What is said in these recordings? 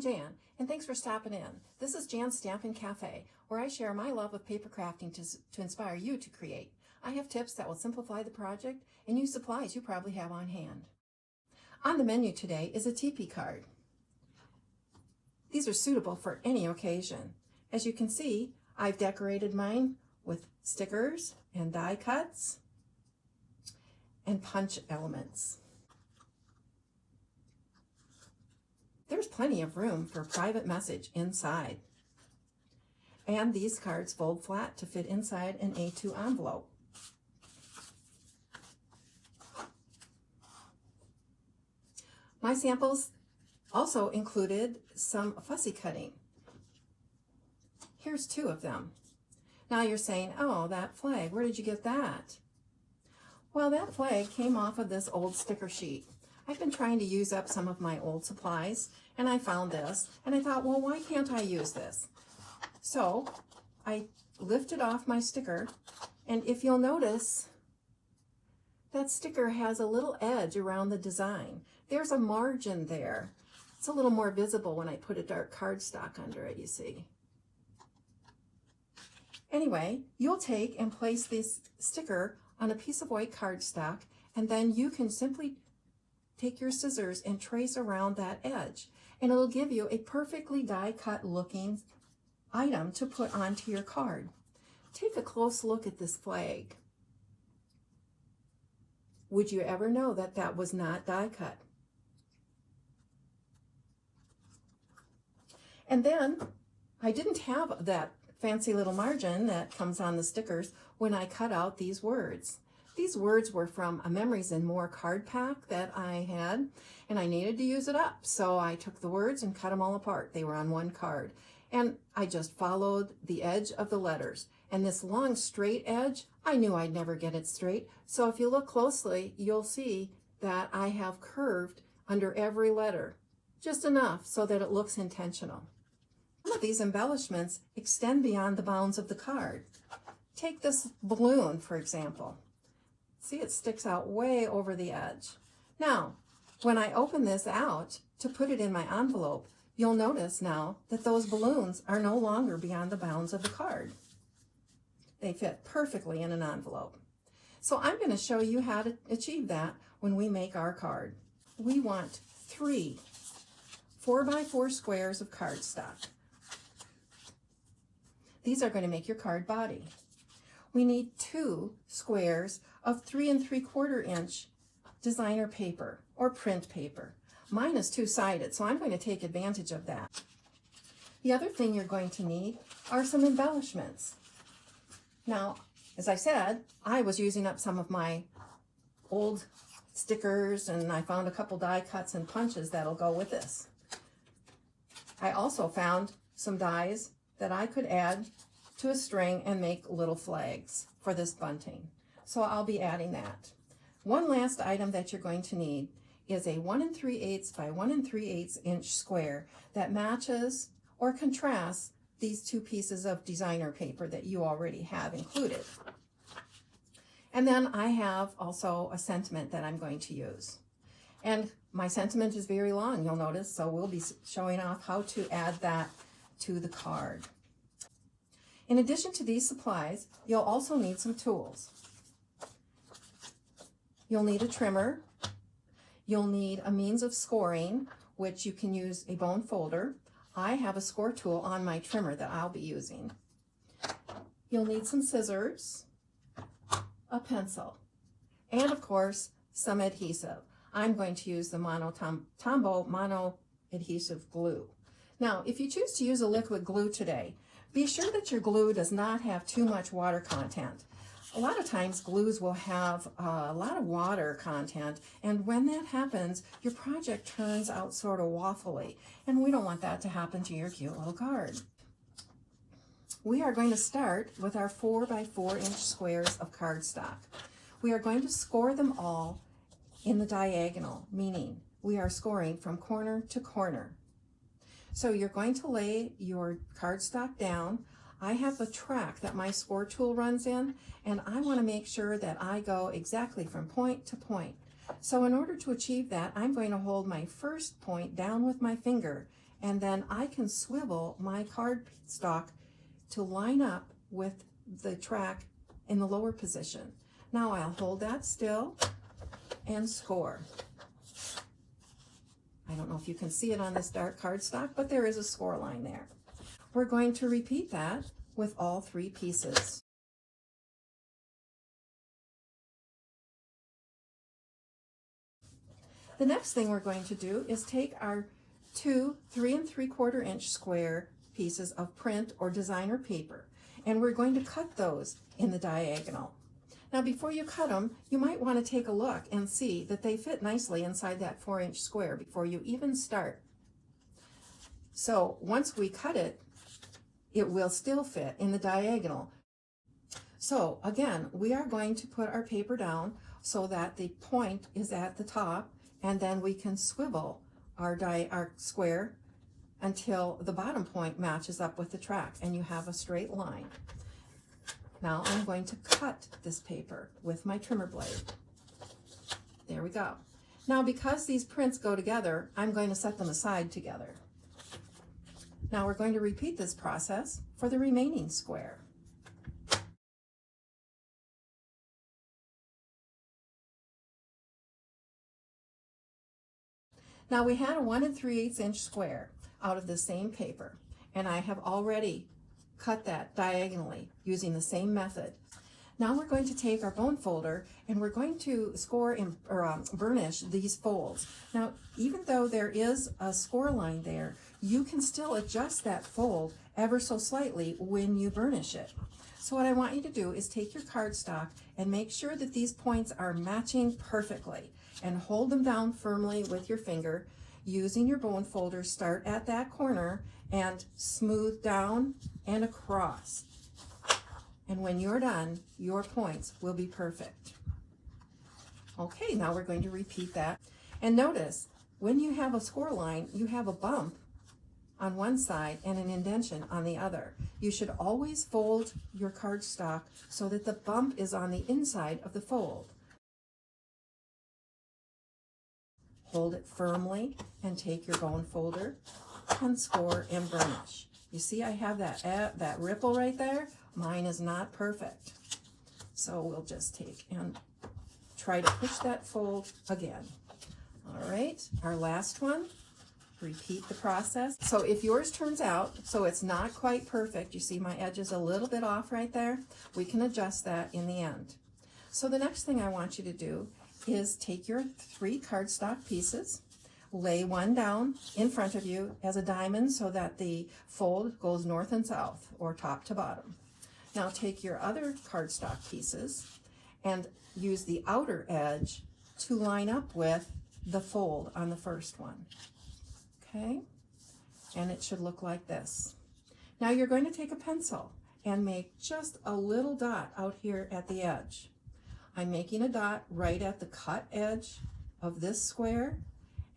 Jan, and thanks for stopping in. This is Jan's Stampin'Cafe, where I share my love of paper crafting to inspire you to create. I have tips that will simplify the project and use supplies you probably have on hand. On the menu today is a teepee card. These are suitable for any occasion. As you can see, I've decorated mine with stickers and die cuts and punch elements. There's plenty of room for a private message inside. And these cards fold flat to fit inside an A2 envelope. My samples also included some fussy cutting. Here's 2 of them. Now you're saying, oh, that flag, where did you get that? Well, that flag came off of this old sticker sheet. I've been trying to use up some of my old supplies, and I found this, and I thought, well, why can't I use this? So I lifted off my sticker, and if you'll notice, that sticker has a little edge around the design. There's a margin there. It's a little more visible when I put a dark cardstock under it, you see. Anyway, you'll take and place this sticker on a piece of white cardstock, and then you can simply take your scissors and trace around that edge, and it'll give you a perfectly die-cut looking item to put onto your card. Take a close look at this flag. Would you ever know that that was not die-cut? And then I didn't have that fancy little margin that comes on the stickers when I cut out these words. These words were from a Memories and More card pack that I had, and I needed to use it up. So I took the words and cut them all apart. They were on one card. And I just followed the edge of the letters. And this long straight edge, I knew I'd never get it straight. So if you look closely, you'll see that I have curved under every letter, just enough so that it looks intentional. Some of these embellishments extend beyond the bounds of the card. Take this balloon, for example. See, it sticks out way over the edge. Now, when I open this out to put it in my envelope, you'll notice now that those balloons are no longer beyond the bounds of the card. They fit perfectly in an envelope. So I'm going to show you how to achieve that when we make our card. We want 3 4x4 squares of cardstock. These are going to make your card body. We need 2 squares of 3 3/4 inch designer paper or print paper. Mine is 2-sided, so I'm going to take advantage of that. The other thing you're going to need are some embellishments. Now, as I said, I was using up some of my old stickers, and I found a couple die cuts and punches that'll go with this. I also found some dies that I could add to a string and make little flags for this bunting. So I'll be adding that. One last item that you're going to need is a 1 3/8 by 1 3/8 inch square that matches or contrasts these 2 pieces of designer paper that you already have included. And then I have also a sentiment that I'm going to use. And my sentiment is very long, you'll notice, so we'll be showing off how to add that to the card. In addition to these supplies, you'll also need some tools. You'll need a trimmer. You'll need a means of scoring, which you can use a bone folder. I have a score tool on my trimmer that I'll be using. You'll need some scissors, a pencil, and of course, some adhesive. I'm going to use the Tombow Mono Adhesive Glue. Now, if you choose to use a liquid glue today, be sure that your glue does not have too much water content. A lot of times glues will have a lot of water content, and when that happens, your project turns out sort of waffly, and we don't want that to happen to your cute little card. We are going to start with our 4x4 inch squares of cardstock. We are going to score them all in the diagonal, meaning we are scoring from corner to corner. So you're going to lay your cardstock down. I have a track that my score tool runs in, and I want to make sure that I go exactly from point to point. So in order to achieve that, I'm going to hold my first point down with my finger and then I can swivel my cardstock to line up with the track in the lower position. Now I'll hold that still and score. I don't know if you can see it on this dark cardstock, but there is a score line there. We're going to repeat that with all 3 pieces. The next thing we're going to do is take our 2 3 3/4 inch square pieces of print or designer paper, and we're going to cut those in the diagonal. Now before you cut them, you might want to take a look and see that they fit nicely inside that 4-inch square before you even start. So once we cut it, it will still fit in the diagonal. So again, we are going to put our paper down so that the point is at the top, and then we can swivel our square until the bottom point matches up with the track and you have a straight line. Now I'm going to cut this paper with my trimmer blade. There we go. Now because these prints go together, I'm going to set them aside together. Now we're going to repeat this process for the remaining square. Now we had a 1 3/8 inch square out of the same paper, and I have already cut that diagonally using the same method. Now we're going to take our bone folder and we're going to score or burnish these folds. Now even though there is a score line there, you can still adjust that fold ever so slightly when you burnish it. So what I want you to do is take your cardstock and make sure that these points are matching perfectly, and hold them down firmly with your finger. Using your bone folder, start at that corner and smooth down and across. And when you're done, your points will be perfect. Okay, now we're going to repeat that. And notice, when you have a score line, you have a bump on one side and an indentation on the other. You should always fold your cardstock so that the bump is on the inside of the fold. Hold it firmly and take your bone folder and score and burnish. You see I have that ripple right there? Mine is not perfect. So we'll just take and try to push that fold again. All right, our last one. Repeat the process. So if yours turns out so it's not quite perfect, you see my edge is a little bit off right there, we can adjust that in the end. So the next thing I want you to do is take your 3 cardstock pieces, lay one down in front of you as a diamond so that the fold goes north and south or top to bottom. Now take your other cardstock pieces and use the outer edge to line up with the fold on the first one. Okay, and it should look like this. Now you're going to take a pencil and make just a little dot out here at the edge. I'm making a dot right at the cut edge of this square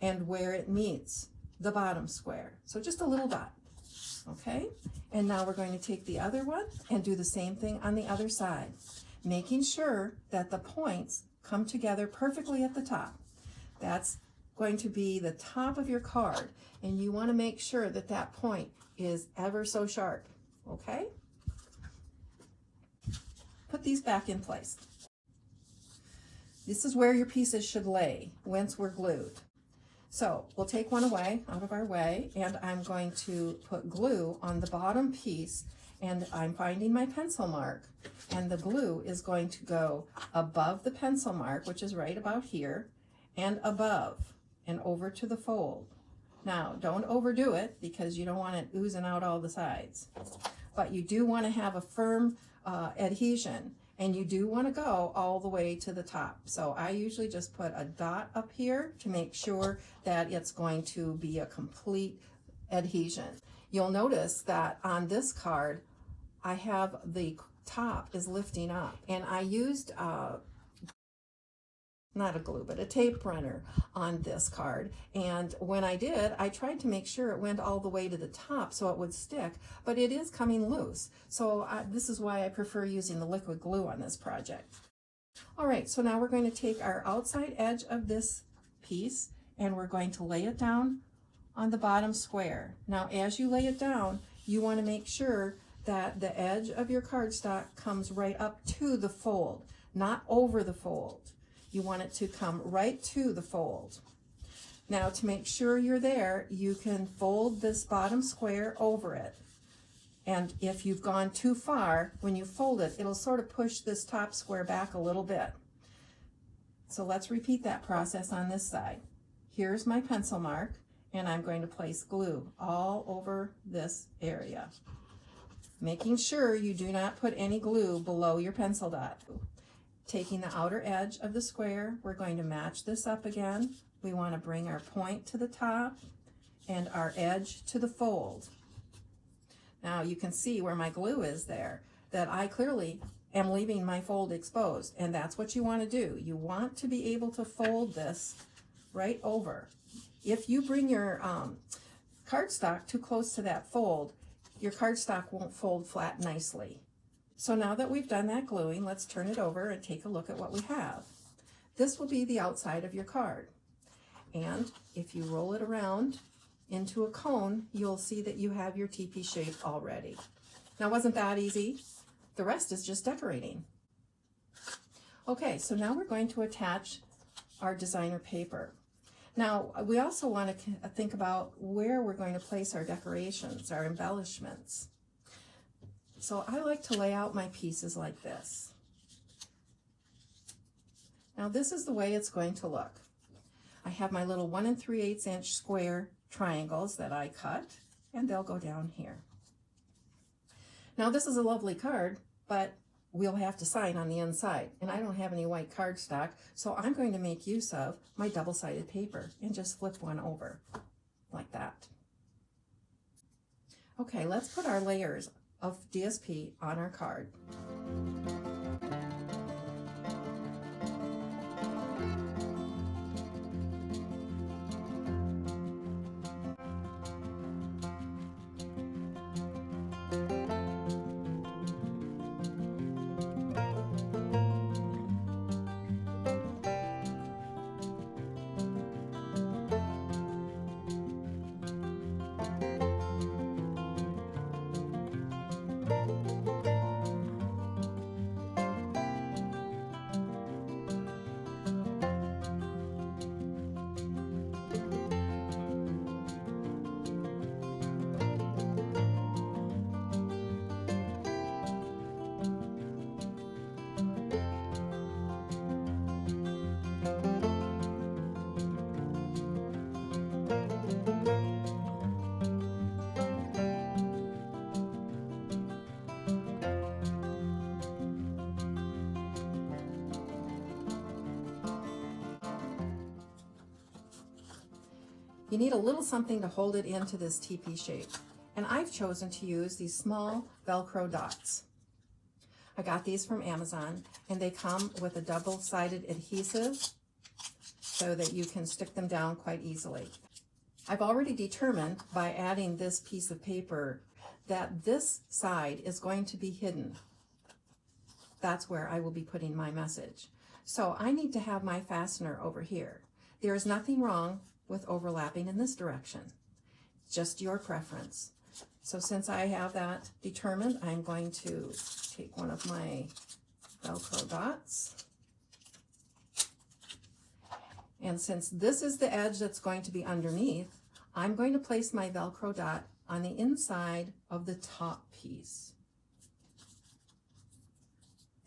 and where it meets the bottom square. So just a little dot, okay? And now we're going to take the other one and do the same thing on the other side, making sure that the points come together perfectly at the top. That's going to be the top of your card, and you want to make sure that that point is ever so sharp, okay? Put these back in place. This is where your pieces should lay once we're glued. So we'll take one away, out of our way, and I'm going to put glue on the bottom piece, and I'm finding my pencil mark, and the glue is going to go above the pencil mark, which is right about here, and above and over to the fold. Now, don't overdo it because you don't want it oozing out all the sides, but you do want to have a firm adhesion, and you do want to go all the way to the top. So I usually just put a dot up here to make sure that it's going to be a complete adhesion. You'll notice that on this card, I have the top is lifting up, and I used not a glue, but a tape runner on this card. And when I did, I tried to make sure it went all the way to the top so it would stick, but it is coming loose. So this is why I prefer using the liquid glue on this project. All right, so now we're going to take our outside edge of this piece and we're going to lay it down on the bottom square. Now as you lay it down, you want to make sure that the edge of your cardstock comes right up to the fold, not over the fold. You want it to come right to the fold. Now to make sure you're there, you can fold this bottom square over it. And if you've gone too far, when you fold it, it'll sort of push this top square back a little bit. So let's repeat that process on this side. Here's my pencil mark, and I'm going to place glue all over this area, making sure you do not put any glue below your pencil dot. Taking the outer edge of the square, we're going to match this up again. We want to bring our point to the top and our edge to the fold. Now you can see where my glue is there, that I clearly am leaving my fold exposed, and that's what you want to do. You want to be able to fold this right over. If you bring your cardstock too close to that fold, your cardstock won't fold flat nicely. So now that we've done that gluing, let's turn it over and take a look at what we have. This will be the outside of your card. And if you roll it around into a cone, you'll see that you have your teepee shape already. Now, wasn't that easy? The rest is just decorating. Okay, so now we're going to attach our designer paper. Now, we also want to think about where we're going to place our decorations, our embellishments. So I like to lay out my pieces like this. Now, this is the way it's going to look. I have my little 1 3/8 inch square triangles that I cut, and they'll go down here. Now this is a lovely card, but we'll have to sign on the inside, and I don't have any white cardstock, so I'm going to make use of my double-sided paper and just flip one over like that. Okay, let's put our layers of DSP on our card. You need a little something to hold it into this teepee shape, and I've chosen to use these small Velcro dots. I got these from Amazon, and they come with a double-sided adhesive so that you can stick them down quite easily. I've already determined by adding this piece of paper that this side is going to be hidden. That's where I will be putting my message. So I need to have my fastener over here. There is nothing wrong with overlapping in this direction. Just your preference. So since I have that determined, I'm going to take one of my Velcro dots. And since this is the edge that's going to be underneath, I'm going to place my Velcro dot on the inside of the top piece.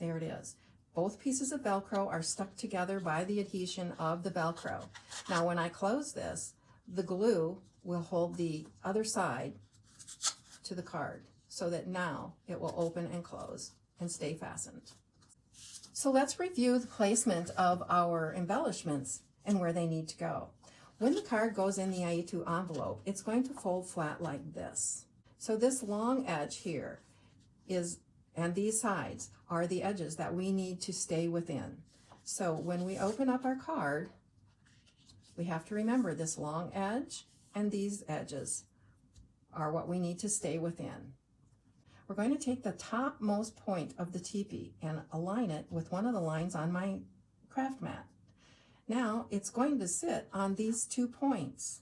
There it is. Both pieces of Velcro are stuck together by the adhesion of the Velcro. Now when I close this, the glue will hold the other side to the card so that now it will open and close and stay fastened. So let's review the placement of our embellishments and where they need to go. When the card goes in the A2 envelope, it's going to fold flat like this. So this long edge here is, and these sides are the edges that we need to stay within. So when we open up our card, we have to remember this long edge and these edges are what we need to stay within. We're going to take the topmost point of the teepee and align it with one of the lines on my craft mat. Now it's going to sit on these 2 points.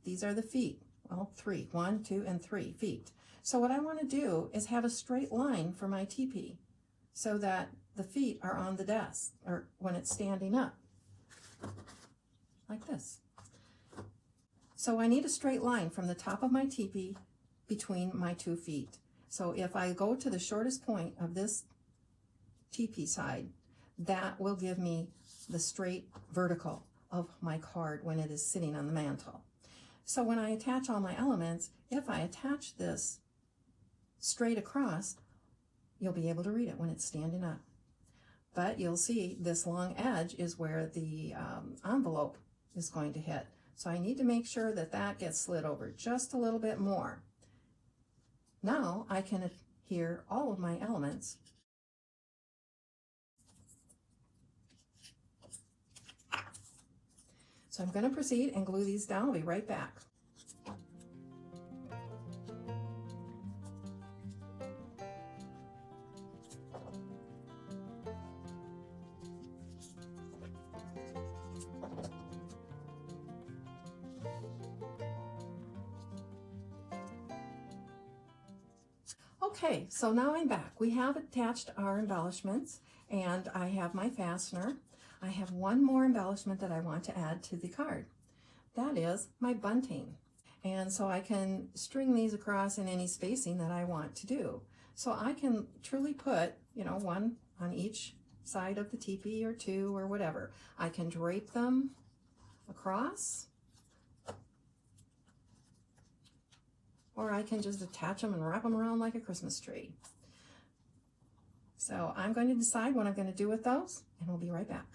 these are the feet. Well, 3, 1, 2, and 3 feet. So what I want to do is have a straight line for my teepee so that the feet are on the desk, or when it's standing up, like this. So I need a straight line from the top of my teepee between my 2 feet. So if I go to the shortest point of this teepee side, that will give me the straight vertical of my card when it is sitting on the mantle. So when I attach all my elements, if I attach this straight across, you'll be able to read it when it's standing up. But you'll see this long edge is where the envelope is going to hit. So I need to make sure that that gets slid over just a little bit more. Now I can adhere all of my elements So I'm going to proceed and glue these down. I'll be right back. Okay, so now I'm back. We have attached our embellishments, and I have my fastener. I have one more embellishment that I want to add to the card. That is my bunting. And so I can string these across in any spacing that I want to do. So I can truly put, one on each side of the teepee or 2 or whatever. I can drape them across, or I can just attach them and wrap them around like a Christmas tree. So I'm going to decide what I'm going to do with those, and we'll be right back.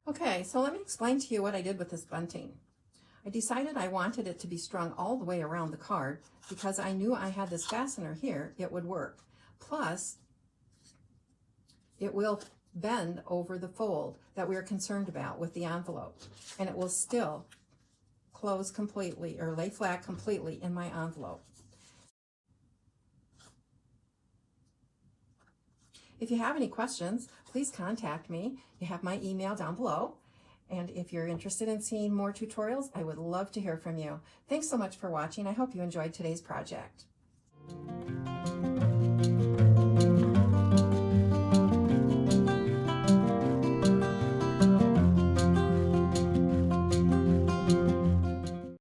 Okay, so let me explain to you what I did with this bunting. I decided I wanted it to be strung all the way around the card because I knew I had this fastener here, it would work. Plus, it will bend over the fold that we are concerned about with the envelope, and it will still close completely or lay flat completely in my envelope. If you have any questions, please contact me. You have my email down below. And if you're interested in seeing more tutorials, I would love to hear from you. Thanks so much for watching. I hope you enjoyed today's project.